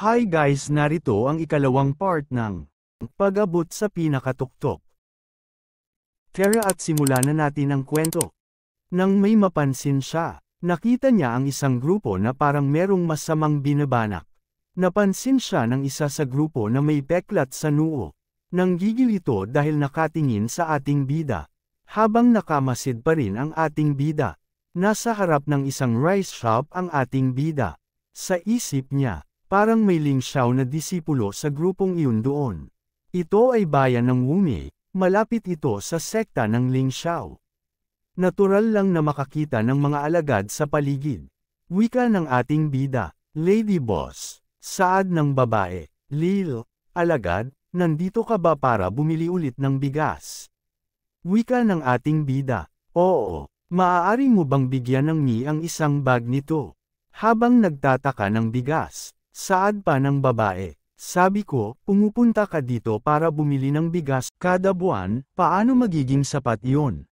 Hi guys, narito ang ikalawang part ng pag-abot sa pinakatuktok. Tara at simulan na natin ang kwento. Nang may mapansin siya, nakita niya ang isang grupo na parang merong masamang binabanak. Napansin siya ng isa sa grupo na may peklat sa noo. Nanggigil ito dahil nakatingin sa ating bida. Habang nakamasid pa rin ang ating bida, nasa harap ng isang rice shop ang ating bida. Sa isip niya, parang may Lingxiao na disipulo sa grupong iyon doon. Ito ay bayan ng Wumei, malapit ito sa sekta ng Lingxiao. Natural lang na makakita ng mga alagad sa paligid. Wika ng ating bida, Lady Boss. Saad ng babae, Lil, alagad, nandito ka ba para bumili ulit ng bigas? Wika ng ating bida, oo, maaari mo bang bigyan ng ni ang isang bag nito? Habang nagtataka ng bigas, saad pa ng babae, sabi ko, pumupunta ka dito para bumili ng bigas kada buwan, paano magiging sapat iyon?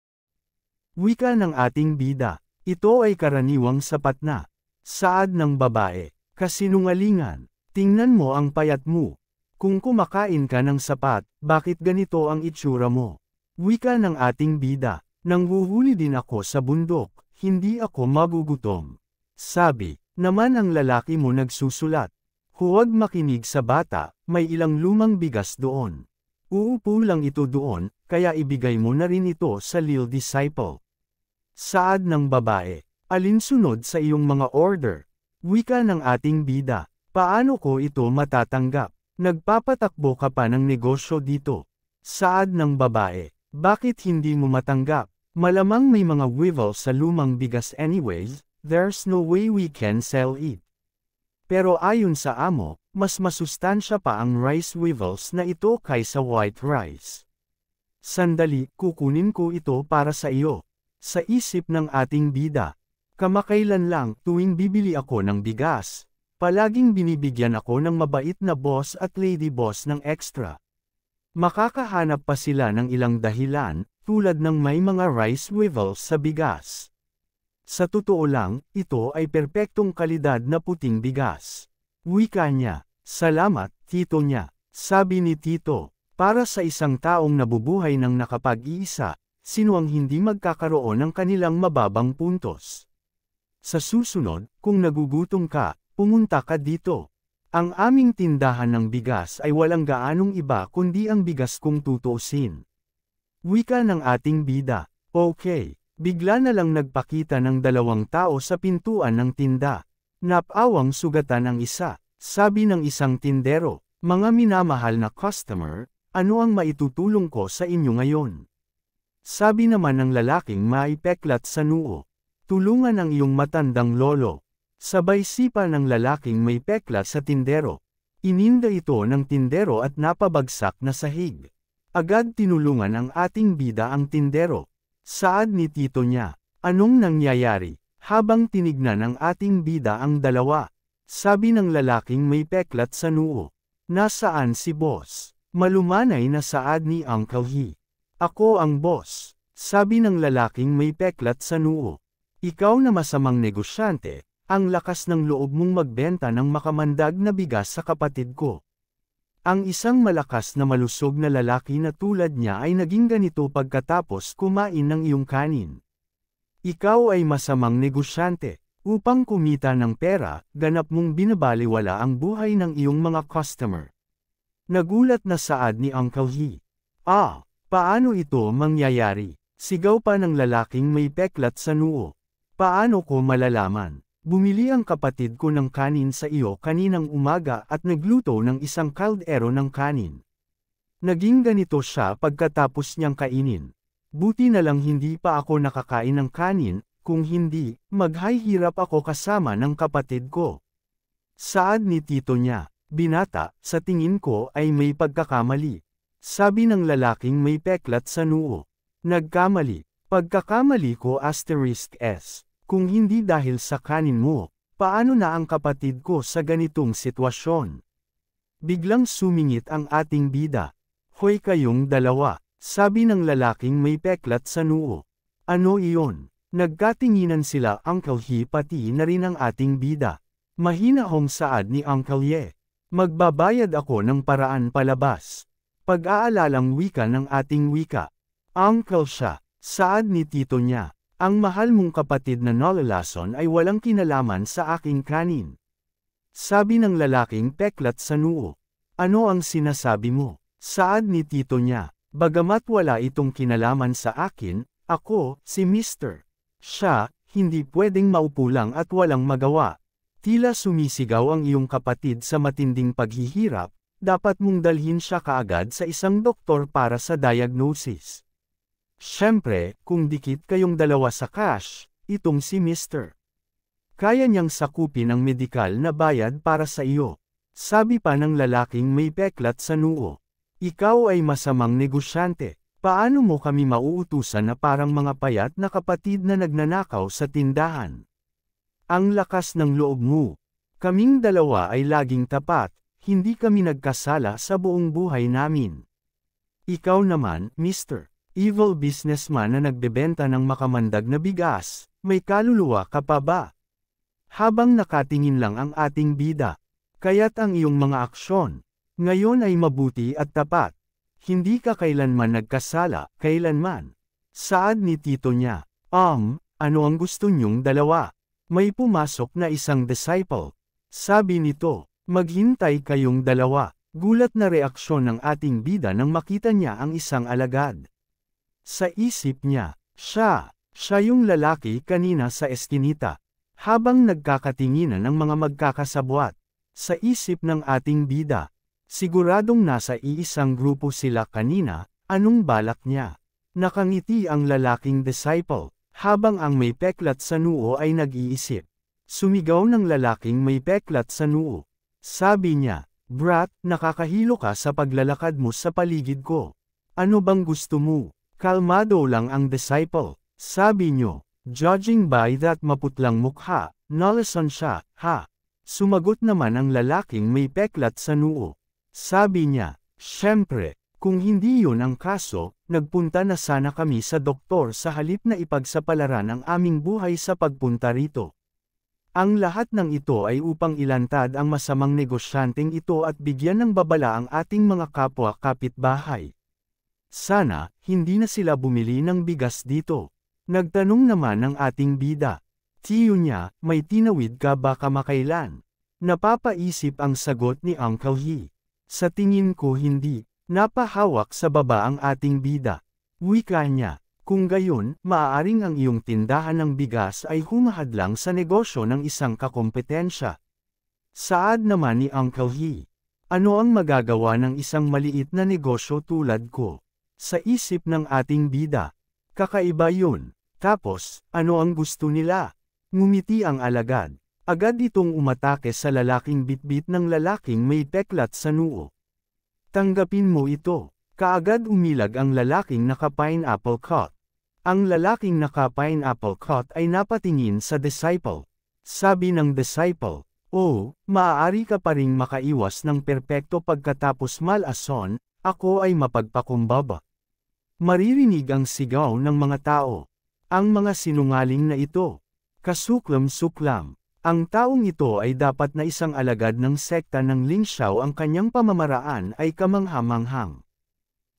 Wika ng ating bida, ito ay karaniwang sapat na. Saad ng babae, kasinungalingan, tingnan mo ang payat mo. Kung kumakain ka ng sapat, bakit ganito ang itsura mo? Wika ng ating bida, nanghuhuli din ako sa bundok, hindi ako magugutom. Sabi naman ang lalaki mo nagsusulat. Huwag makinig sa bata, may ilang lumang bigas doon. Uupo lang ito doon, kaya ibigay mo na rin ito sa Lil Disciple. Saad ng babae, alinsunod sa iyong mga order? Wika ng ating bida, paano ko ito matatanggap? Nagpapatakbo ka pa ng negosyo dito. Saad ng babae, bakit hindi mo matanggap? Malamang may mga weevil sa lumang bigas anyways, there's no way we can sell it. Pero ayon sa amo, mas masustansya pa ang rice weevils na ito kaysa white rice. Sandali, kukunin ko ito para sa iyo. Sa isip ng ating bida, kamakailan lang tuwing bibili ako ng bigas, palaging binibigyan ako ng mabait na boss at lady boss ng extra. Makakahanap pa sila ng ilang dahilan, tulad ng may mga rice weevils sa bigas. Sa totoo lang, ito ay perpektong kalidad na puting bigas. Wika niya, salamat, tito niya. Sabi ni tito, para sa isang taong nabubuhay ng nakapag-iisa, sino ang hindi magkakaroon ng kanilang mababang puntos? Sa susunod, kung nagugutom ka, pumunta ka dito. Ang aming tindahan ng bigas ay walang gaanong iba kundi ang bigas kung tutuusin. Wika ng ating bida, okay. Bigla na lang nagpakita ng dalawang tao sa pintuan ng tinda. Napawang sugatan ang isa. Sabi ng isang tindero, mga minamahal na customer, ano ang maitutulong ko sa inyo ngayon? Sabi naman ng lalaking may peklat sa noo, tulungan ang iyong matandang lolo. Sabay sipa ng lalaking may peklat sa tindero. Ininda ito ng tindero at napabagsak na sahig. Agad tinulungan ang ating bida ang tindero. Saad ni tito niya, anong nangyayari? Habang tinignan ng ating bida ang dalawa, sabi ng lalaking may peklat sa noo, nasaan si boss? Malumanay na saad ni Uncle He. Ako ang boss, sabi ng lalaking may peklat sa noo. Ikaw na masamang negosyante, ang lakas ng loob mong magbenta ng makamandag na bigas sa kapatid ko. Ang isang malakas na malusog na lalaki na tulad niya ay naging ganito pagkatapos kumain ng iyong kanin. Ikaw ay masamang negosyante. Upang kumita ng pera, ganap mong binabaliwala ang buhay ng iyong mga customer. Nagulat na saad ni Uncle He. Paano ito mangyayari? Sigaw pa ng lalaking may peklat sa noo. Paano ko malalaman? Bumili ang kapatid ko ng kanin sa iyo kaninang umaga at nagluto ng isang kaldero ng kanin. Naging ganito siya pagkatapos niyang kainin. Buti na lang hindi pa ako nakakain ng kanin, kung hindi, maghihirap ako kasama ng kapatid ko. Saad ni tito niya, binata, sa tingin ko ay may pagkakamali. Sabi ng lalaking may peklat sa noo. Nagkamali. Pagkakamali ko *S. Kung hindi dahil sa kanin mo, paano na ang kapatid ko sa ganitong sitwasyon? Biglang sumingit ang ating bida. Hoy kayong dalawa, sabi ng lalaking may peklat sa noo. Ano iyon? Nagkatinginan sila Uncle He pati na rin ang ating bida. Mahinahong saad ni Uncle Ye. Magbabayad ako ng paraan palabas. Pag-aalalang wika ng ating wika. Uncle siya, saad ni tito niya. Ang mahal mong kapatid na nolalason ay walang kinalaman sa aking kanin. Sabi ng lalaking peklat sa noo. Ano ang sinasabi mo? Saad ni tito niya. Bagamat wala itong kinalaman sa akin, ako, si Mr. Siya, hindi pwedeng maupo lang at walang magawa. Tila sumisigaw ang iyong kapatid sa matinding paghihirap, dapat mong dalhin siya kaagad sa isang doktor para sa diagnosis. Siyempre, kung dikit kayong dalawa sa cash, itong si Mr. Kaya niyang sakupin ang medikal na bayad para sa iyo. Sabi pa ng lalaking may peklat sa noo. Ikaw ay masamang negosyante. Paano mo kami mauutusan na parang mga payat na kapatid na nagnanakaw sa tindahan? Ang lakas ng loob mo. Kaming dalawa ay laging tapat, hindi kami nagkasala sa buong buhay namin. Ikaw naman, Mr. Evil businessman na nagbebenta ng makamandag na bigas, may kaluluwa ka pa ba? Habang nakatingin lang ang ating bida, kaya't ang iyong mga aksyon, ngayon ay mabuti at tapat. Hindi ka kailanman nagkasala, kailanman. Saad ni tito niya, ano ang gusto niyong dalawa? May pumasok na isang disciple. Sabi nito, maghintay kayong dalawa. Gulat na reaksyon ng ating bida nang makita niya ang isang alagad. Sa isip niya, siya yung lalaki kanina sa eskinita. Habang nagkakatinginan ng mga magkakasabwat. Sa isip ng ating bida, siguradong nasa iisang grupo sila kanina, anong balak niya? Nakangiti ang lalaking disciple. Habang ang may peklat sa noo ay nag-iisip. Sumigaw ng lalaking may peklat sa noo. Sabi niya, Brat, nakakahilo ka sa paglalakad mo sa paligid ko. Ano bang gusto mo? Kalmado lang ang disciple. Sabi niyo, judging by that maputlang mukha, nolalason siya, ha? Sumagot naman ang lalaking may peklat sa noo. Sabi niya, syempre. Kung hindi yun ang kaso, nagpunta na sana kami sa doktor sa halip na ipagsapalaran ang aming buhay sa pagpunta rito. Ang lahat ng ito ay upang ilantad ang masamang negosyanteng ito at bigyan ng babala ang ating mga kapwa kapitbahay. Sana, hindi na sila bumili ng bigas dito. Nagtanong naman ng ating bida. Tiyo niya, may tinawid ka ba kamakailan? Napapaisip ang sagot ni Uncle He. Sa tingin ko hindi. Napahawak sa baba ang ating bida. Wika niya, kung gayon, maaaring ang iyong tindahan ng bigas ay humahadlang sa negosyo ng isang kakompetensya. Saad naman ni Uncle He. Ano ang magagawa ng isang maliit na negosyo tulad ko? Sa isip ng ating bida. Kakaiba yun. Tapos, ano ang gusto nila? Ngumiti ang alagad. Agad itong umatake sa lalaking bitbit ng lalaking may peklat sa noo. Tanggapin mo ito. Kaagad umilag ang lalaking naka-pineapple coat. Ang lalaking naka-pineapple coat ay napatingin sa disciple. Sabi ng disciple, oh, maaari ka pa ring makaiwas ng perpekto pagkatapos malason, ako ay mapagpakumbaba. Maririnig ang sigaw ng mga tao. Ang mga sinungaling na ito. Kasuklam-suklam. Ang taong ito ay dapat na isang alagad ng sekta ng Lingxiao, ang kanyang pamamaraan ay kamangha-manghang.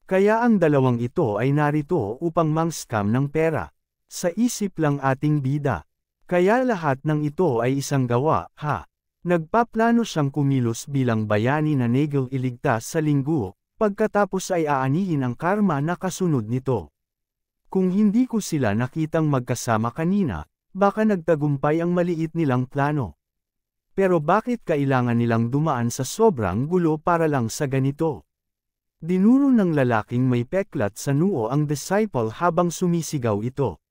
Kaya ang dalawang ito ay narito upang mang-scam ng pera. Sa isip lang ating bida. Kaya lahat ng ito ay isang gawa, ha? Nagpaplano siyang kumilos bilang bayani na negel iligtas sa linggo, pagkatapos ay aanihin ang karma na kasunod nito. Kung hindi ko sila nakitang magkasama kanina, baka nagtagumpay ang maliit nilang plano. Pero bakit kailangan nilang dumaan sa sobrang gulo para lang sa ganito? Dinuro ng lalaking may peklat sa noo ang disciple habang sumisigaw ito.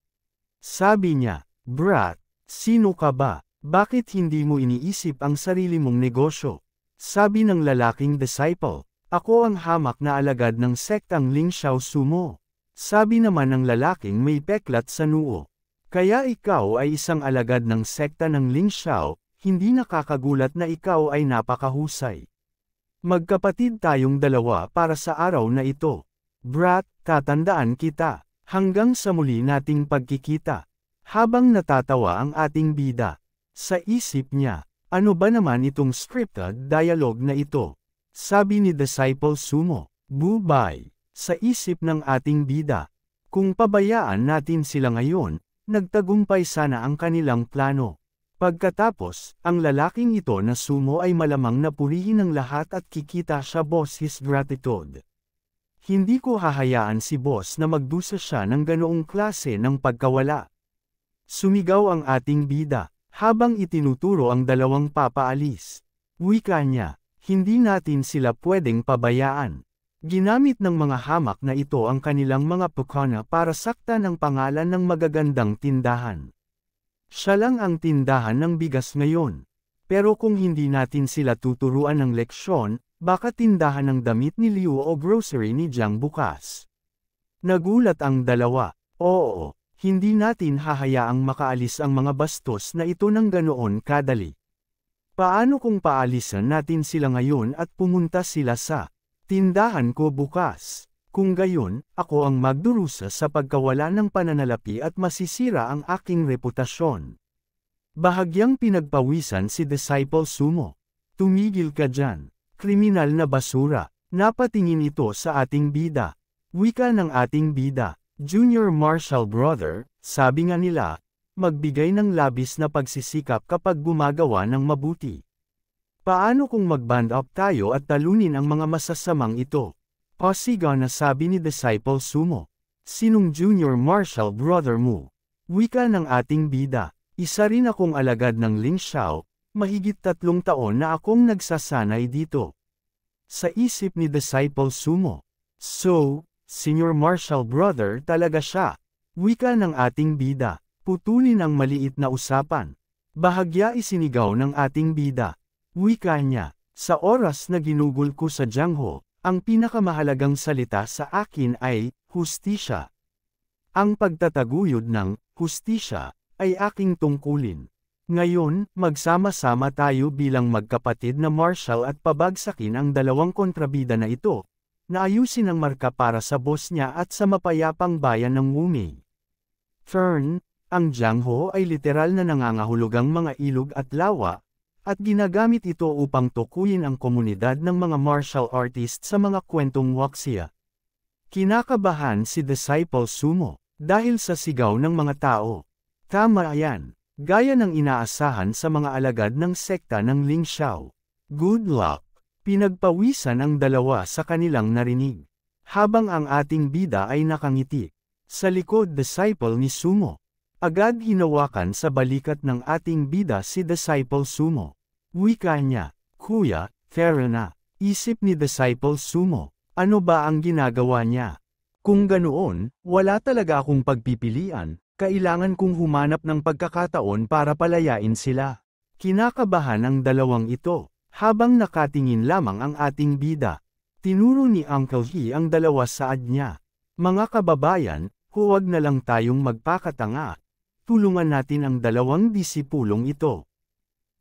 Sabi niya, Brat, sino ka ba? Bakit hindi mo iniisip ang sarili mong negosyo? Sabi ng lalaking disciple, ako ang hamak na alagad ng sektang Lingxiao Sumo. Sabi naman ng lalaking may peklat sa noo. Kaya ikaw ay isang alagad ng sekta ng Lingxiao, hindi nakakagulat na ikaw ay napakahusay. Magkapatid tayong dalawa para sa araw na ito. Brat, tatandaan kita. Hanggang sa muli nating pagkikita. Habang natatawa ang ating bida. Sa isip niya, Ano ba naman itong scripted dialogue na ito? Sabi ni Disciple Sumo. Bubay. Sa isip ng ating bida. Kung pabayaan natin sila ngayon, nagtagumpay sana ang kanilang plano. Pagkatapos, ang lalaking ito na Sumo ay malamang na purihin ng lahat at kikita siya boss his gratitude. Hindi ko hahayaan si boss na magdusa siya ng ganoong klase ng pagkawala. Sumigaw ang ating bida, habang itinuturo ang dalawang papaalis. Wika niya, hindi natin sila pwedeng pabayaan. Ginamit ng mga hamak na ito ang kanilang mga pukana para saktan ang pangalan ng magagandang tindahan. Siya lang ang tindahan ng bigas ngayon. Pero kung hindi natin sila tuturuan ng leksyon, baka tindahan ng damit ni Liu o grocery ni Jiang bukas. Nagulat ang dalawa. Oo, hindi natin hahayaang makaalis ang mga bastos na ito ng ganoon kadali. Paano kung paalisan natin sila ngayon at pumunta sila sa tindahan ko bukas? Kung gayon, ako ang magdurusa sa pagkawala ng pananalapi at masisira ang aking reputasyon. Bahagyang pinagpawisan si Disciple Sumo. Tumigil ka dyan. Kriminal na basura. Napatingin ito sa ating bida. Wika ng ating bida. Junior Marshall brother, sabi nga nila, magbigay ng labis na pagsisikap kapag gumagawa ng mabuti. Paano kung mag-band up tayo at talunin ang mga masasamang ito? Pasigaw na sabi ni Disciple Sumo. Sinong Junior Marshall brother mo? Wika ng ating bida. Isa rin akong alagad ng Ling Xiao, mahigit 3 taon na akong nagsasanay dito. Sa isip ni Disciple Sumo. So, Senior Marshall brother talaga siya. Wika ng ating bida. Putulin ang maliit na usapan. Bahagya isinigaw ng ating bida. Wika niya. Sa oras na ginugol ko sa Jiangho, ang pinakamahalagang salita sa akin ay, hustisya. Ang pagtataguyod ng, hustisya, ay aking tungkulin. Ngayon, magsama-sama tayo bilang magkapatid na Marshall at pabagsakin ang dalawang kontrabida na ito. Naayusin ang marka para sa boss niya at sa mapayapang bayan ng Wumei. Fern, ang Jiangho ay literal na nangangahulugang mga ilog at lawa, at ginagamit ito upang tukuyin ang komunidad ng mga martial artists sa mga kwentong wuxia. Kinakabahan si Disciple Sumo, dahil sa sigaw ng mga tao. Tama yan, gaya ng inaasahan sa mga alagad ng sekta ng Ling Xiao. Good luck! Pinagpawisan ang dalawa sa kanilang narinig. Habang ang ating bida ay nakangiti. Sa likod Disciple ni Sumo. Agad hinawakan sa balikat ng ating bida si Disciple Sumo. Wika niya, Kuya, fair na. Isip ni Disciple Sumo. Ano ba ang ginagawa niya? Kung ganoon, wala talaga akong pagpipilian. Kailangan kong humanap ng pagkakataon para palayain sila. Kinakabahan ang dalawang ito. Habang nakatingin lamang ang ating bida, tinuro ni Uncle He ang dalawa saad niya. Mga kababayan, huwag na lang tayong magpakatanga. Tulungan natin ang dalawang disipulong ito.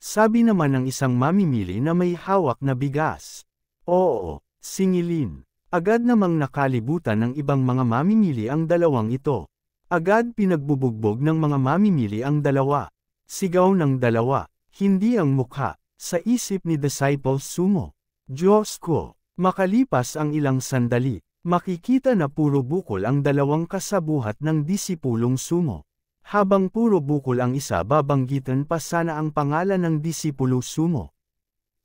Sabi naman ng isang mamimili na may hawak na bigas. Oo, singilin. Agad namang nakalibutan ng ibang mga mamimili ang dalawang ito. Agad pinagbubugbog ng mga mamimili ang dalawa. Sigaw ng dalawa, hindi ang mukha. Sa isip ni Disciple Sumo. Diyos ko, makalipas ang ilang sandali, makikita na puro bukol ang dalawang kasabuhat ng disipulong Sumo. Habang puro bukol ang isa, babanggitan pa sana ang pangalan ng disipulo Sumo.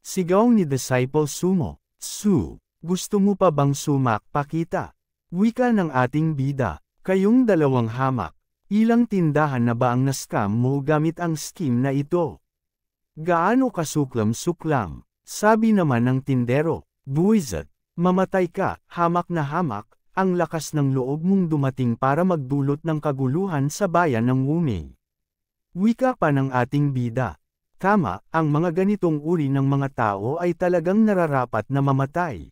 Sigaw ni Disciple Sumo. Su, gusto mo pa bang sumakpakita? Wika ng ating bida, kayong dalawang hamak. Ilang tindahan na ba ang nascam mo gamit ang scheme na ito? Gaano kasuklam-suklam? Sabi naman ng tindero, buwizat, mamatay ka, hamak na hamak, ang lakas ng loob mong dumating para magdulot ng kaguluhan sa bayan ng Wumei. Wika pa ng ating bida. Tama, ang mga ganitong uri ng mga tao ay talagang nararapat na mamatay.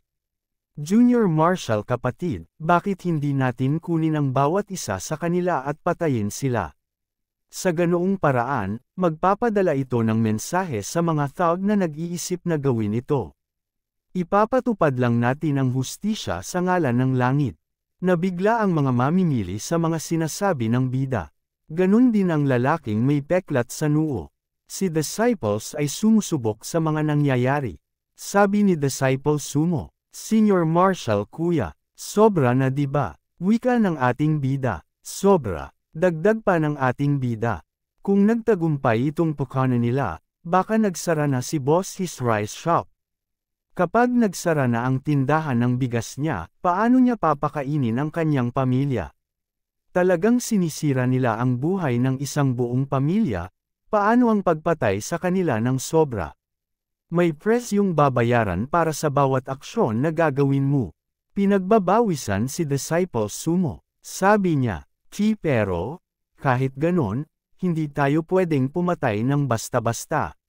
Junior Marshall kapatid, bakit hindi natin kunin ang bawat isa sa kanila at patayin sila? Sa ganoong paraan, magpapadala ito ng mensahe sa mga thug na nag-iisip na gawin ito. Ipapatupad lang natin ang hustisya sa ngalan ng langit. Nabigla ang mga mamimili sa mga sinasabi ng bida. Ganun din ang lalaking may peklat sa noo. Si Disciples ay sumusubok sa mga nangyayari. Sabi ni Disciple Sumo, Senior Marshal Kuya, sobra na diba? Wika ng ating bida, sobra. Dagdag pa ng ating bida. Kung nagtagumpay itong pukana nila, baka nagsara na si Boss his rice shop. Kapag nagsara na ang tindahan ng bigas niya, paano niya papakainin ang kanyang pamilya? Talagang sinisira nila ang buhay ng isang buong pamilya, paano ang pagpatay sa kanila ng sobra? May presyong babayaran para sa bawat aksyon na gagawin mo. Pinagbabawisan si Disciple Sumo. Sabi niya, pero, kahit ganon, hindi tayo pwedeng pumatay ng basta-basta.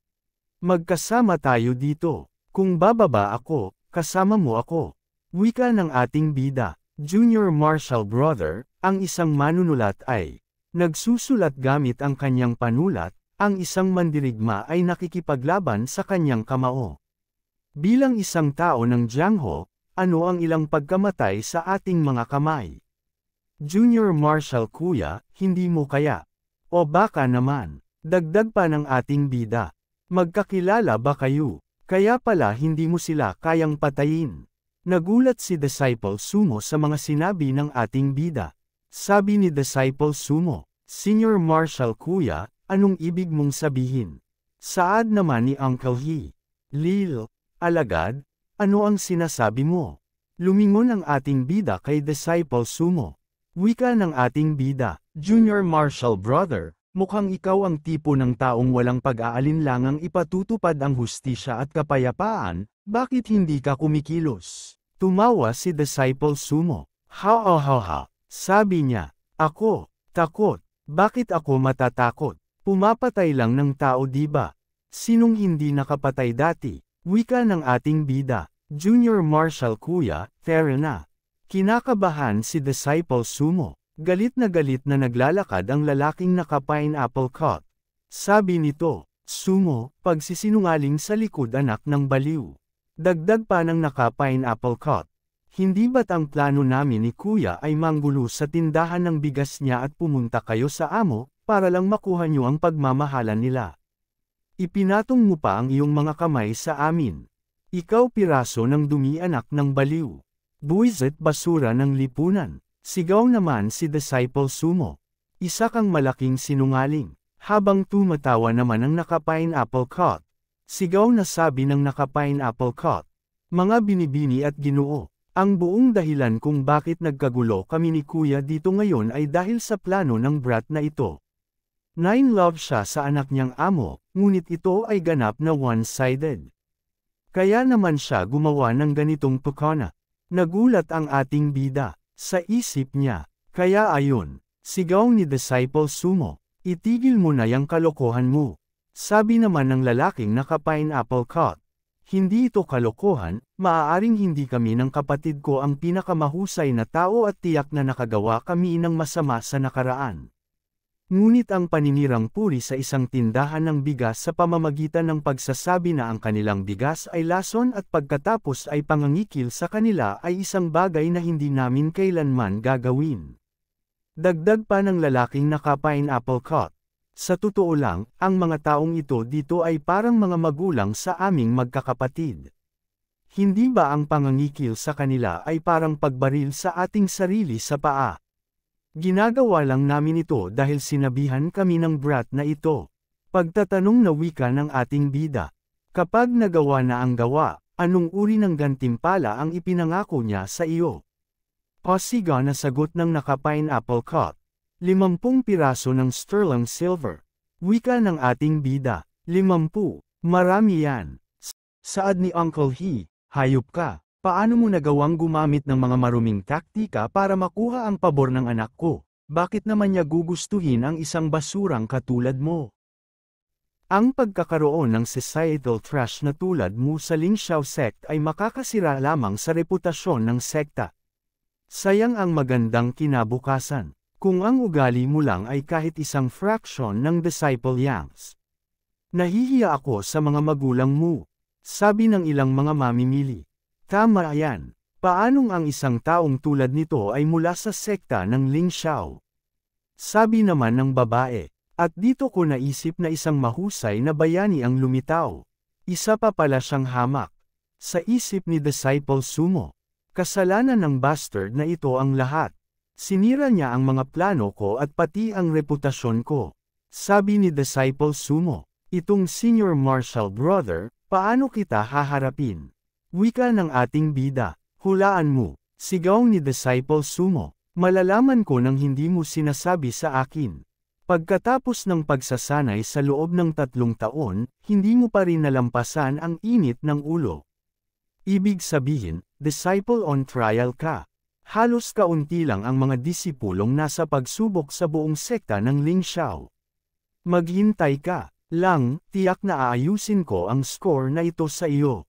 Magkasama tayo dito. Kung bababa ako, kasama mo ako. Wika ng ating bida, Junior Marshal Brother, ang isang manunulat ay nagsusulat gamit ang kanyang panulat, ang isang mandirigma ay nakikipaglaban sa kanyang kamao. Bilang isang tao ng Jiangho, ano ang ilang pagkamatay sa ating mga kamay? Junior Marshal Kuya, hindi mo kaya? O baka naman, dagdag pa ng ating bida. Magkakilala ba kayo? Kaya pala hindi mo sila kayang patayin. Nagulat si Disciple Sumo sa mga sinabi ng ating bida. Sabi ni Disciple Sumo, Senior Marshal Kuya, anong ibig mong sabihin? Saad naman ni Uncle He. Lil, alagad, ano ang sinasabi mo? Lumingon ang ating bida kay Disciple Sumo. Wika ng ating bida, Junior Marshal Brother, mukhang ikaw ang tipo ng taong walang pag-aalinlangang ipatutupad ang hustisya at kapayapaan, bakit hindi ka kumikilos? Tumawa si Disciple Sumo. Ha. Sabi niya, ako, takot, bakit ako matatakot? Pumapatay lang ng tao diba? Sinong hindi nakapatay dati? Wika ng ating bida, Junior Marshal Kuya, fair na. Kinakabahan si Disciple Sumo. Galit na naglalakad ang lalaking naka-pineapple coat. Sabi nito, Sumo, pagsisinungaling sa likod anak ng baliw. Dagdag pa ng naka-pineapple coat. Hindi ba't ang plano namin ni Kuya ay manggulo sa tindahan ng bigas niya at pumunta kayo sa amo, para lang makuha niyo ang pagmamahalan nila? Ipinatong mo pa ang iyong mga kamay sa amin. Ikaw piraso ng dumi anak ng baliw. Buwisit basura ng lipunan. Sigaw naman si Disciple Sumo. Isa kang malaking sinungaling. Habang tumatawa naman ang naka-pineapple coat. Sigaw na sabi ng naka-pineapple coat. Mga binibini at Ginoo. Ang buong dahilan kung bakit nagkagulo kami ni Kuya dito ngayon ay dahil sa plano ng brat na ito. Love siya sa anak niyang amo, ngunit ito ay ganap na one-sided. Kaya naman siya gumawa ng ganitong pukana. Nagulat ang ating bida. Sa isip niya, kaya ayon, sigaw ni Disciple Sumo, itigil mo na yang kalokohan mo. Sabi naman ng lalaking naka-pineapple coat, hindi ito kalokohan, maaaring hindi kami ng kapatid ko ang pinakamahusay na tao at tiyak na nakagawa kami ng masama sa nakaraan. Ngunit ang paninirang puri sa isang tindahan ng bigas sa pamamagitan ng pagsasabi na ang kanilang bigas ay lason at pagkatapos ay pangangikil sa kanila ay isang bagay na hindi namin kailanman gagawin. Dagdag pa ng lalaking naka-pineapple coat. Sa totoo lang, ang mga taong ito dito ay parang mga magulang sa aming magkakapatid. Hindi ba ang pangangikil sa kanila ay parang pagbaril sa ating sarili sa paa? Ginagawa lang namin ito dahil sinabihan kami ng brat na ito. Pagtatanong na wika ng ating bida. Kapag nagawa na ang gawa, anong uri ng gantimpala ang ipinangako niya sa iyo? Pasiga na sagot ng naka-pineapple coat. 50 piraso ng sterling silver. Wika ng ating bida. 50, marami yan. Saad ni Uncle He, hayop ka. Paano mo nagawang gumamit ng mga maruming taktika para makuha ang pabor ng anak ko? Bakit naman niya gugustuhin ang isang basurang katulad mo? Ang pagkakaroon ng societal trash na tulad mo sa Ling Xiao sect ay makakasira lamang sa reputasyon ng sekta. Sayang ang magandang kinabukasan, kung ang ugali mo lang ay kahit isang fraction ng disciple Yangs. Nahihiya ako sa mga magulang mo, sabi ng ilang mga mamimili. Tama yan. Paanong ang isang taong tulad nito ay mula sa sekta ng Ling Xiao? Sabi naman ng babae. At dito ko naisip na isang mahusay na bayani ang lumitaw. Isa pa pala siyang hamak. Sa isip ni Disciple Sumo, kasalanan ng bastard na ito ang lahat. Sinira niya ang mga plano ko at pati ang reputasyon ko. Sabi ni Disciple Sumo, itong senior martial brother, paano kita haharapin? Wika ng ating bida, hulaan mo, sigaw ni Disciple Sumo, malalaman ko nang hindi mo sinasabi sa akin. Pagkatapos ng pagsasanay sa loob ng 3 taon, hindi mo pa rin nalampasan ang init ng ulo. Ibig sabihin, disciple on trial ka. Halos kaunti lang ang mga disipulong nasa pagsubok sa buong sekta ng Ling Xiao. Maghintay ka lang, tiyak na aayusin ko ang score na ito sa iyo.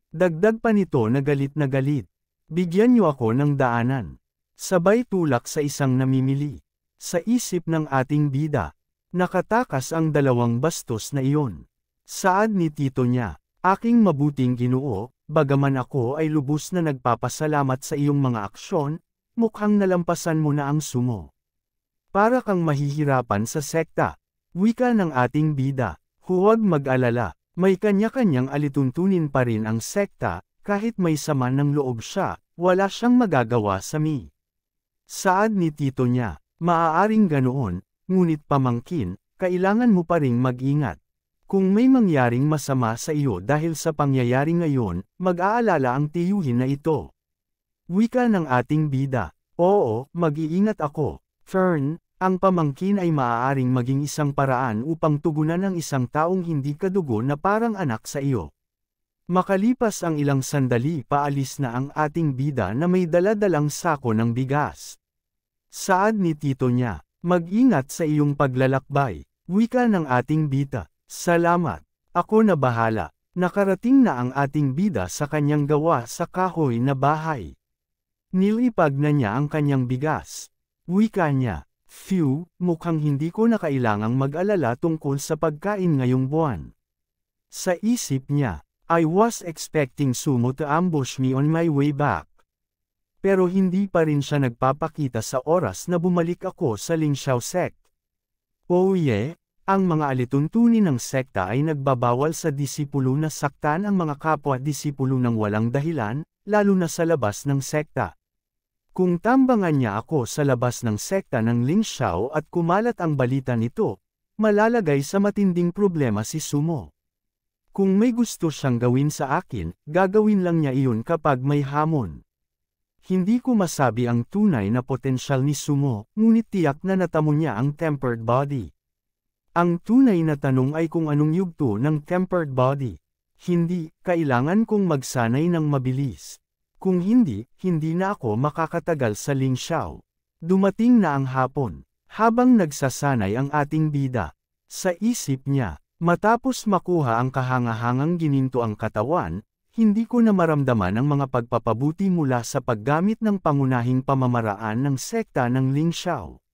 Dagdag pa nito na galit. Bigyan niyo ako ng daanan. Sabay tulak sa isang namimili. Sa isip ng ating bida, nakatakas ang 2 bastos na iyon. Saad ni tito niya, aking mabuting Ginoo, bagaman ako ay lubos na nagpapasalamat sa iyong mga aksyon, mukhang nalampasan mo na ang sumo. Para kang mahihirapan sa sekta. Wika ng ating bida, huwag mag-alala, may kanya-kanyang alituntunin pa rin ang sekta, kahit may sama ng loob siya, wala siyang magagawa sa mi. Saad ni tito niya, maaaring ganoon, ngunit pamangkin, kailangan mo pa ring mag-ingat. Kung may mangyaring masama sa iyo dahil sa pangyayari ngayon, mag-aalala ang tiyuhin na ito. Wika ng ating bida, oo, mag-iingat ako. Fern, ang pamangkin ay maaaring maging isang paraan upang tugunan ng isang taong hindi kadugo na parang anak sa iyo. Makalipas ang ilang sandali paalis na ang ating bida na may dala-dalang sako ng bigas. Saad ni tito niya, mag-ingat sa iyong paglalakbay. Wika ng ating bida, salamat, ako na bahala. Nakarating na ang ating bida sa kanyang gawa sa kahoy na bahay. Nilipag na niya ang kanyang bigas. Wika niya, phew, mukhang hindi ko na kailangang mag-alala tungkol sa pagkain ngayong buwan. Sa isip niya, I was expecting Sumo to ambush me on my way back. Pero hindi pa rin siya nagpapakita sa oras na bumalik ako sa Ling Xiao sect. Oh yeah, ang mga alituntunin ng sekta ay nagbabawal sa disipulo na saktan ang mga kapwa-disipulo ng walang dahilan, lalo na sa labas ng sekta. Kung tambangan niya ako sa labas ng sekta ng Ling Xiao at kumalat ang balita nito, malalagay sa matinding problema si Sumo. Kung may gusto siyang gawin sa akin, gagawin lang niya iyon kapag may hamon. Hindi ko masabi ang tunay na potensyal ni Sumo, ngunit tiyak na natamo niya ang tempered body. Ang tunay na tanong ay kung anong yugto ng tempered body. Hindi, kailangan kong magsanay ng mabilis. Kung hindi, hindi na ako makakatagal sa Ling Xiao. Dumating na ang hapon, habang nagsasanay ang ating bida. Sa isip niya, matapos makuha ang kahangahangang gininto ang katawan, hindi ko na maramdaman ang mga pagpapabuti mula sa paggamit ng pangunahing pamamaraan ng sekta ng Ling Xiao.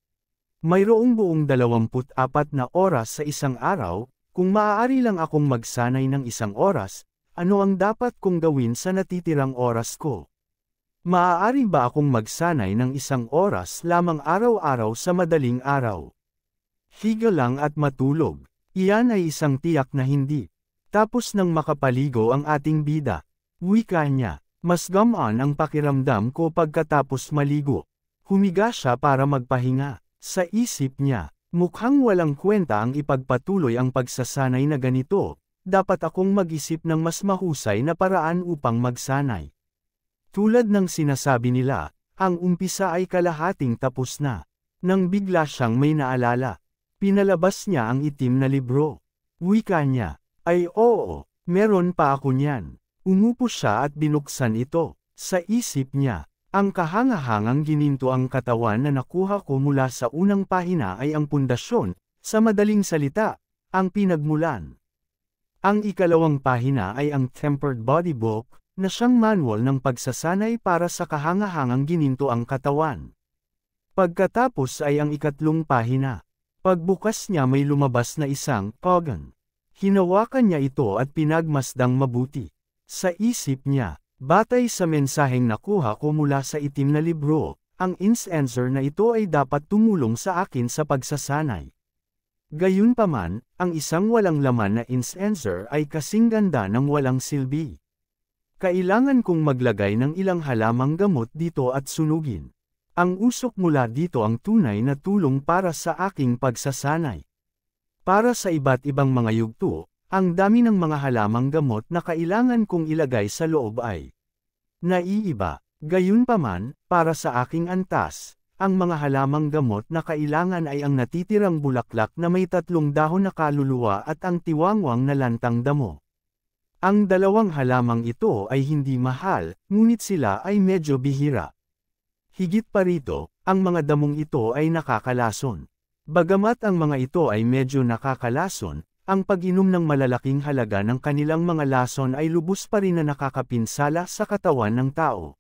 Mayroong buong 24 na oras sa isang araw, kung maaari lang akong magsanay ng 1 oras, ano ang dapat kong gawin sa natitirang oras ko? Maaari ba akong magsanay ng 1 oras lamang araw-araw sa madaling araw? Higa lang at matulog, iyan ay isang tiyak na hindi. Tapos nang makapaligo ang ating bida, wika niya, mas gamaan ang pakiramdam ko pagkatapos maligo. Humiga siya para magpahinga. Sa isip niya, mukhang walang kwenta ang ipagpatuloy ang pagsasanay na ganito, dapat akong mag-isip ng mas mahusay na paraan upang magsanay. Tulad ng sinasabi nila, ang umpisa ay kalahating tapos na. Nang bigla siyang may naalala, pinalabas niya ang itim na libro. Wika niya, ay oo, meron pa ako niyan. Umupo siya at binuksan ito. Sa isip niya, ang kahangahangang gininto ang katawan na nakuha ko mula sa unang pahina ay ang pundasyon, sa madaling salita, ang pinagmulan. Ang 2 pahina ay ang Tempered Body Book, na siyang manual ng pagsasanay para sa kahangahangang gininto ang katawan. Pagkatapos ay ang 3 pahina. Pagbukas niya may lumabas na isang Kogan. Hinawakan niya ito at pinagmasdang mabuti. Sa isip niya, batay sa mensaheng nakuha ko mula sa itim na libro, ang incenser na ito ay dapat tumulong sa akin sa pagsasanay. Gayunpaman, ang isang walang laman na incenser ay kasing ganda ng walang silbi. Kailangan kong maglagay ng ilang halamang gamot dito at sunugin. Ang usok mula dito ang tunay na tulong para sa aking pagsasanay. Para sa iba't ibang mga yugto, ang dami ng mga halamang gamot na kailangan kong ilagay sa loob ay naiiba. Gayunpaman, para sa aking antas, ang mga halamang gamot na kailangan ay ang natitirang bulaklak na may 3 dahon na kaluluwa at ang tiwangwang na lantang damo. Ang dalawang halamang ito ay hindi mahal, ngunit sila ay medyo bihira. Higit pa rito, ang mga damong ito ay nakakalason. Bagamat ang mga ito ay medyo nakakalason, ang pag-inom ng malalaking halaga ng kanilang mga lason ay lubos pa rin na nakakapinsala sa katawan ng tao.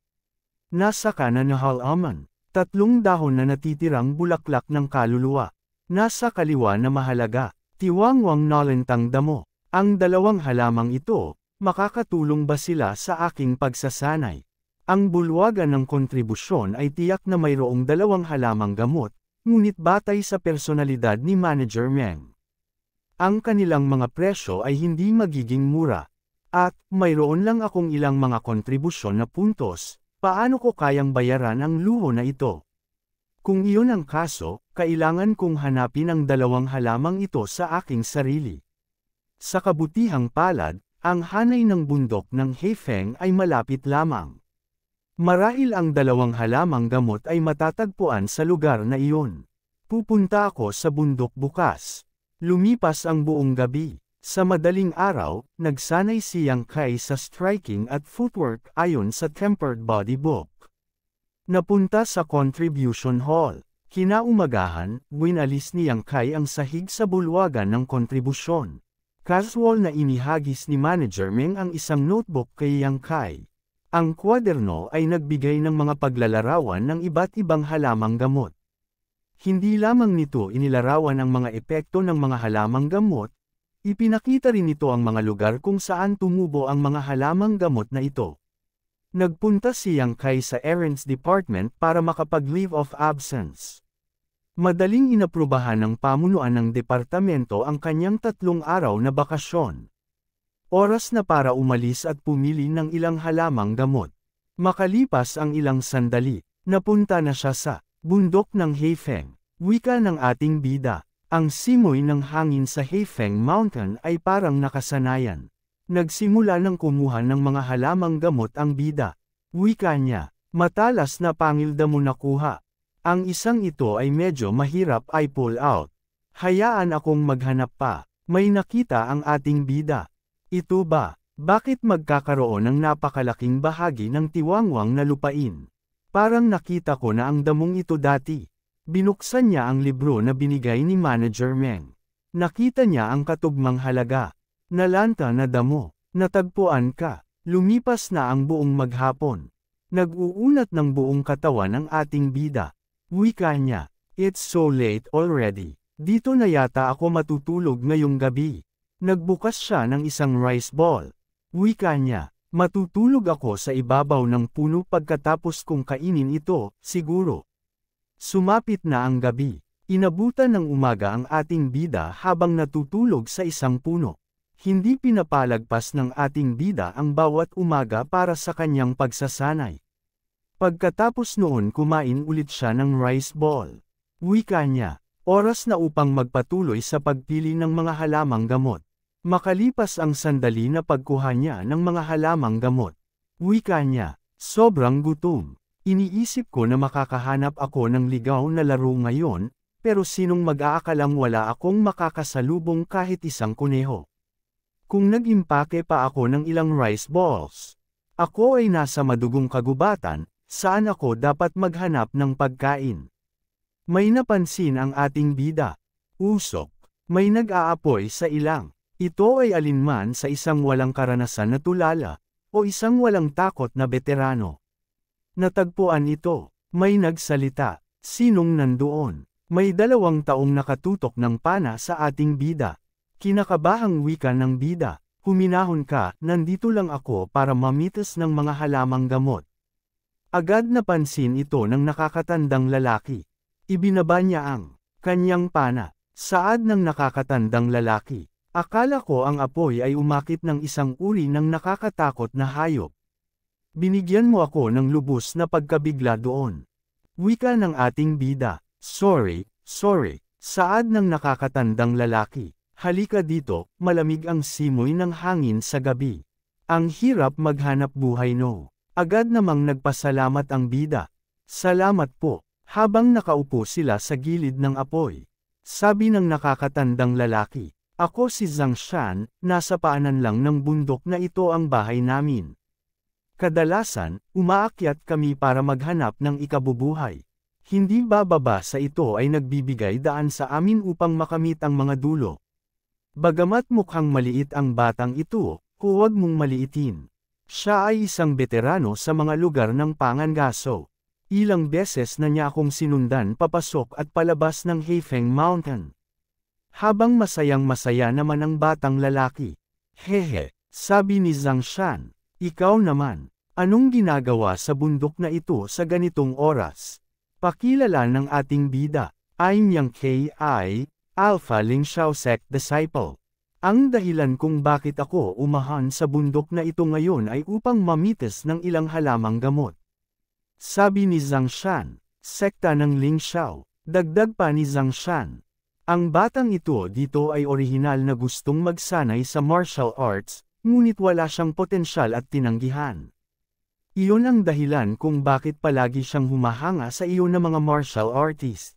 Nasa kanan na halaman, 3 dahon na natitirang bulaklak ng kaluluwa. Nasa kaliwa na mahalaga, tiwangwang na lantang damo. Ang dalawang halamang ito, makakatulong ba sila sa aking pagsasanay? Ang bulwagan ng kontribusyon ay tiyak na mayroong 2 halamang gamot, ngunit batay sa personalidad ni Manager Meng, ang kanilang mga presyo ay hindi magiging mura. At, mayroon lang akong ilang mga kontribusyon na puntos, paano ko kayang bayaran ang luho na ito? Kung iyon ang kaso, kailangan kong hanapin ang 2 halamang ito sa aking sarili. Sa kabutihang palad, ang hanay ng bundok ng Heifeng ay malapit lamang. Marahil ang 2 halamang gamot ay matatagpuan sa lugar na iyon. Pupunta ako sa bundok bukas. Lumipas ang buong gabi. Sa madaling araw, nagsanay si Yang Kai sa striking at footwork ayon sa Tempered Body Book. Napunta sa Contribution Hall. Kinaumagahan, winalis ni Yang Kai ang sahig sa bulwagan ng kontribusyon. Casual na inihagis ni Manager Meng ang isang notebook kay Yang Kai. Ang kwaderno ay nagbigay ng mga paglalarawan ng iba't ibang halamang gamot. Hindi lamang nito inilarawan ang mga epekto ng mga halamang gamot, ipinakita rin nito ang mga lugar kung saan tumubo ang mga halamang gamot na ito. Nagpunta si Yang Kai sa Errands Department para makapag-leave of absence. Madaling inaprubahan ng pamunuan ng departamento ang kanyang 3 araw na bakasyon. Oras na para umalis at pumili ng ilang halamang gamot. Makalipas ang ilang sandali, napunta na siya sa bundok ng Heifeng. Wika ng ating bida. Ang simoy ng hangin sa Heifeng Mountain ay parang nakasanayan. Nagsimula ng kumuha ng mga halamang gamot ang bida. Wika niya, matalas na pangilda mo nakuha. Ang isang ito ay medyo mahirap ay pull out. Hayaan akong maghanap pa. May nakita ang ating bida. Ito ba? Bakit magkakaroon ng napakalaking bahagi ng tiwangwang na lupain? Parang nakita ko na ang damong ito dati. Binuksan niya ang libro na binigay ni Manager Meng. Nakita niya ang katugmang halaga. Nalanta na damo. Natagpuan ka. Lumipas na ang buong maghapon. Nag-uunat ng buong katawan ang ating bida. Wika niya, "It's so late already. Dito na yata ako matutulog ngayong gabi." Nagbukas siya ng isang rice ball. Wika niya, "Matutulog ako sa ibabaw ng puno pagkatapos kong kainin ito, siguro." Sumapit na ang gabi. Inabutan ng umaga ang ating bida habang natutulog sa isang puno. Hindi pinapalagpas ng ating bida ang bawat umaga para sa kanyang pagsasanay. Pagkatapos noon kumain ulit siya ng rice ball. Wika niya, oras na upang magpatuloy sa pagpili ng mga halamang gamot. Makalipas ang sandali na pagkuha niya ng mga halamang gamot. Wika niya, sobrang gutom. Iniisip ko na makakahanap ako ng ligaw na laro ngayon, pero sinong mag-aakalang wala akong makakasalubong kahit isang kuneho. Kung nag-impake pa ako ng ilang rice balls, ako ay nasa madugong kagubatan, saan ako dapat maghanap ng pagkain? May napansin ang ating bida. Usok. May nag-aapoy sa ilang. Ito ay alinman sa isang walang karanasan na tulala, o isang walang takot na veterano. Natagpuan ito. May nagsalita. Sinong nandoon? May 2 taong nakatutok ng pana sa ating bida. Kinakabahang wika ng bida. Huminahon ka, nandito lang ako para mamitas ng mga halamang gamot. Agad napansin ito ng nakakatandang lalaki. Ibinaba niya ang kanyang pana. Saad ng nakakatandang lalaki. Akala ko ang apoy ay umakit ng isang uri ng nakakatakot na hayop. Binigyan mo ako ng lubos na pagkabigla doon. Wika ng ating bida. Sorry. Saad ng nakakatandang lalaki. Halika dito, malamig ang simoy ng hangin sa gabi. Ang hirap maghanap buhay no. Agad namang nagpasalamat ang bida. Salamat po. Habang nakaupo sila sa gilid ng apoy. Sabi ng nakakatandang lalaki. Ako si Zhang Shan, nasa paanan lang ng bundok na ito ang bahay namin. Kadalasan, umaakyat kami para maghanap ng ikabubuhay. Hindi bababa sa ito ay nagbibigay daan sa amin upang makamit ang mga dulo. Bagamat mukhang maliit ang batang ito, huwag mong maliitin. Siya ay isang veterano sa mga lugar ng pangangaso. Ilang beses na niya akong sinundan papasok at palabas ng Heifeng Mountain. Habang masayang-masaya naman ang batang lalaki. Hehe, sabi ni Zhang Shan. Ikaw naman, anong ginagawa sa bundok na ito sa ganitong oras? Pakilala ng ating bida. I'm Yang Ki, Alpha Ling Xiao Sect Disciple. Ang dahilan kung bakit ako umahan sa bundok na ito ngayon ay upang mamitas ng ilang halamang gamot. Sabi ni Zhang Shan, sekta ng Ling Xiao. Dagdag pa ni Zhang Shan. Ang batang ito dito ay orihinal na gustong magsanay sa martial arts, ngunit wala siyang potensyal at tinanggihan. Iyon ang dahilan kung bakit palagi siyang humahanga sa iyo na mga martial artist.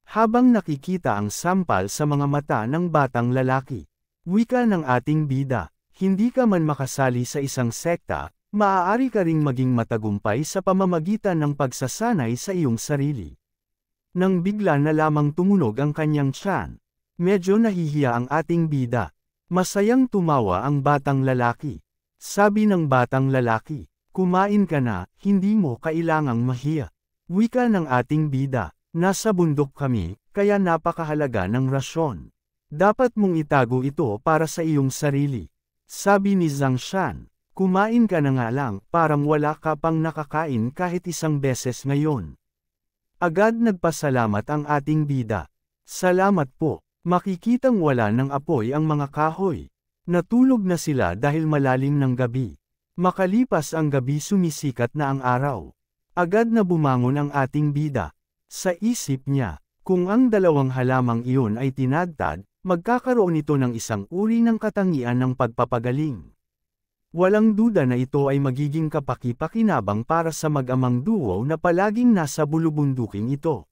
Habang nakikita ang sampal sa mga mata ng batang lalaki, wika ng ating bida, hindi ka man makasali sa isang sekta, maaari ka ring maging matagumpay sa pamamagitan ng pagsasanay sa iyong sarili. Nang bigla na lamang tumunog ang kanyang tiyan, medyo nahihiya ang ating bida. Masayang tumawa ang batang lalaki. Sabi ng batang lalaki, kumain ka na, hindi mo kailangang mahiya. Wika ng ating bida, nasa bundok kami, kaya napakahalaga ng rasyon. Dapat mong itago ito para sa iyong sarili. Sabi ni Zhang Shan, kumain ka na nga lang, parang wala ka pang nakakain kahit isang beses ngayon. Agad nagpasalamat ang ating bida. Salamat po, makikitang wala ng apoy ang mga kahoy. Natulog na sila dahil malalim ng gabi. Makalipas ang gabi sumisikat na ang araw. Agad na bumangon ang ating bida. Sa isip niya, kung ang dalawang halamang iyon ay tinadtad, magkakaroon ito ng isang uri ng katangian ng pagpapagaling. Walang duda na ito ay magiging kapaki-pakinabang para sa mag-amang duo na palaging nasa bulubunduking ito.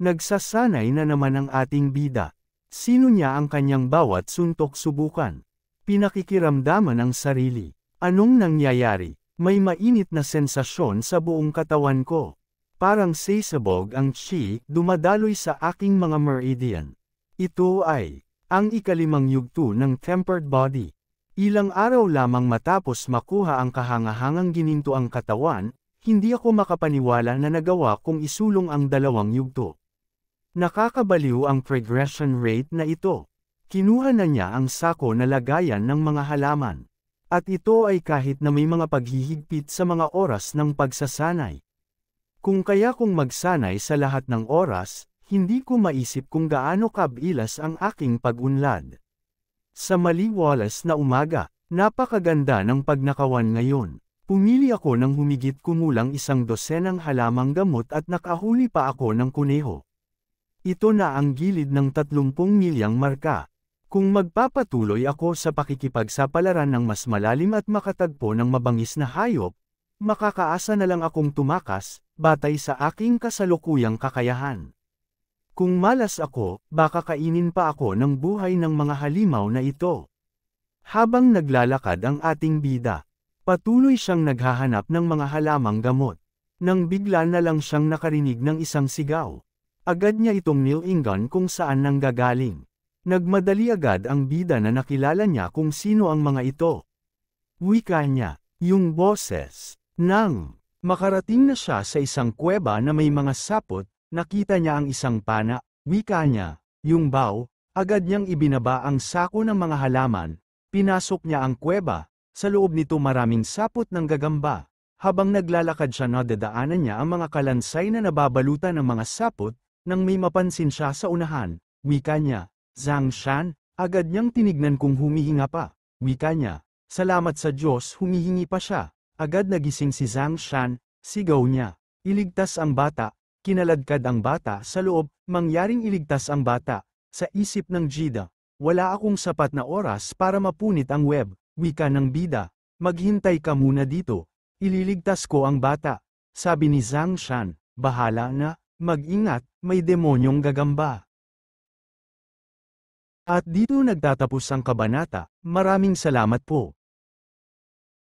Nagsasanay na naman ang ating bida. Sino niya ang kanyang bawat suntok subukan? Pinakikiramdaman ang sarili. Anong nangyayari? May mainit na sensasyon sa buong katawan ko. Parang sasabog ang chi, dumadaloy sa aking mga meridian. Ito ay ang ikalimang yugto ng tempered body. Ilang araw lamang matapos makuha ang kahangahangang gininto ang katawan, hindi ako makapaniwala na nagawa kong isulong ang dalawang yugto. Nakakabaliw ang progression rate na ito. Kinuha na niya ang sako na lagayan ng mga halaman. At ito ay kahit na may mga paghihigpit sa mga oras ng pagsasanay. Kung kaya kong magsanay sa lahat ng oras, hindi ko maisip kung gaano kabilas ang aking pag-unlad. Sa maliwalas na umaga, napakaganda ng pagnakawan ngayon. Pumili ako ng humigit kumulang 100 halamang gamot at nakahuli pa ako ng kuneho. Ito na ang gilid ng 30 milyang marka. Kung magpapatuloy ako sa pakikipagsapalaran ng mas malalim at makatagpo ng mabangis na hayop, makakaasa na lang akong tumakas, batay sa aking kasalukuyang kakayahan. Kung malas ako, baka kainin pa ako ng buhay ng mga halimaw na ito. Habang naglalakad ang ating bida, patuloy siyang naghahanap ng mga halamang gamot. Nang bigla na lang siyang nakarinig ng isang sigaw. Agad niya itong nilingan kung saan nanggagaling. Nagmadali agad ang bida na nakilala niya kung sino ang mga ito. Wika niya, yung boses. Nang makarating na siya sa isang kuweba na may mga sapot, nakita niya ang isang pana, wika niya, yung baw, agad niyang ibinaba ang sako ng mga halaman, pinasok niya ang kuweba, sa loob nito maraming sapot ng gagamba. Habang naglalakad siya nadadaanan niya ang mga kalansay na nababalutan ng mga sapot, nang may mapansin siya sa unahan, wika niya. Zhang Shan, agad niyang tinignan kung humihinga pa, wika niya. Salamat sa Diyos, humihingi pa siya. Agad nagising si Zhang Shan, sigaw niya. Iligtas ang bata, kinaladkad ang bata sa loob, mangyaring iligtas ang bata. Sa isip ng Jida, wala akong sapat na oras para mapunit ang web, wika ng bida. Maghintay ka muna dito. Ililigtas ko ang bata. Sabi ni Zhang Shan, bahala na, mag-ingat, may demonyong gagamba. At dito nagtatapos ang kabanata, maraming salamat po.